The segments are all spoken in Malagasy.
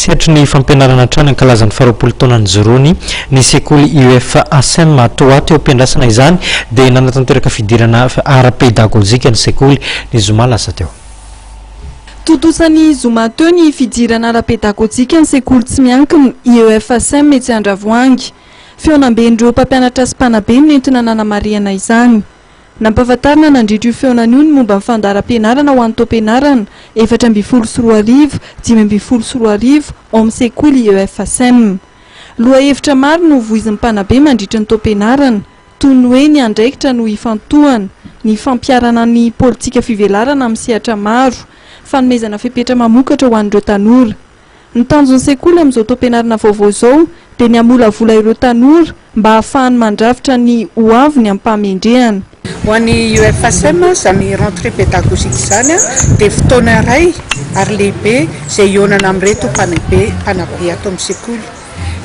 Sehatry ny fampianarana trano ankalazan'ny faharoapolo taonany Jorony ny sekoly UFASM toa teo ampiandrasana izany dia nanatanteraka fidirana ara-pedagojika ny sekoly ny Zoma lasa teo. Totosany Zoma teo ny fidirana ara-pedagojika ny sekoly tsy miankina UFASM Metsy Andravoangy. Feonamben'ireo mpampianatra sy mpanabe nentina nanamariana izany. Nampahafantarina nandritra io feonan'io ny momba ny fandaharam-pianarana ho an'ny taom-pianarana 4 sy 5 ao amin'ny sekoly UFASM. Lohahevitra maro no voizin'ny mpanabe mandritra ny taom-pianarana toy ny hoe ny andraikitra no hifantohana, ny fampiarana ny politika fivelarana amin'ny sehatra maro, fanomezana fepetra mamokatra ho an'ireo tanora. Ny tanjon'ny sekoly amin'izao taom-pianarana vaovao izao dia ny hamolavola ireo tanora mba ahafahany mandrafitra ny hoaviny amin'ny mpamendrehana. Ho an'ny UFASM izany rentrée pédagogique izany dia fotoana iray ary lehibe izay ionana amin'ireto mpanabe ato amin'ny sekoly.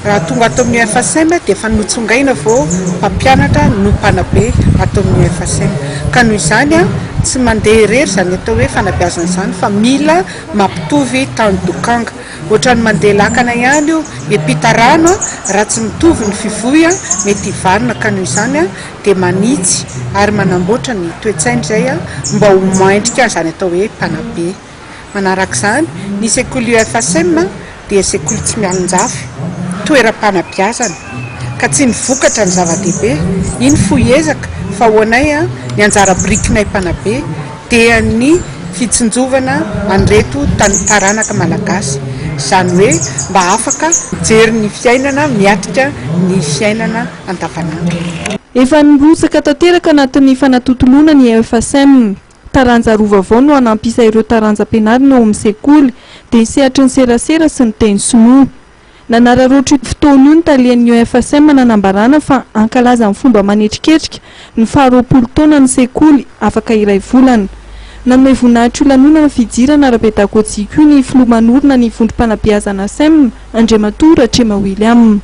Raha tonga ato amin'ny UFASM dia efa notsongaina vao mpampianatra no mpanabe ato amin'ny UFASM. Ka noho izany tsy mandeha irery izany atao hoe fanabeazana izany fa mila mampitovy tany dokanga. Ohatrany mandeha lakana ihany io miampita rano raha tsy mitovy ny fivoy mety hivarina. Ka noho izany dia manitsy ary manamboatra ny toe-tsaina izay mba ho maindrika izany atao hoe mpanabe. Manaraka izany ny sekoly UFASM dia sekoly tsy mialon-jafy, toeram-panabeazana ka tsy ny vokatra ny zava-dehibe. Iny foezaka fa ho anay ny anjara birikinay mpanabe dia ny fitsinjovana an'ireto taranaka malagasy, izany hoe mba afaka mijery ny fiainana, miatrika ny fiainana andavanandro. Efa nirosaka tanteraka anatin'ny fanatotoloana ny UFASM. Taranja roa vaovao no hanampisa ireo taranjam-pianarana ao amin'ny sekoly dia ny sehatry ny serasera sy ny teny sinoa. Nanararaotra fotoana io ny talian'ny UFASM nanambarana fa ankalaza amin'ny fomba manetriketrika ny faharoapolo taona ny sekoly afaka iray volana. Nanome voninahitra lanonana fidirana ara-pedagojika io ny filoha manorina ny vondrom-panabeazana SM Andriamatora Trema William.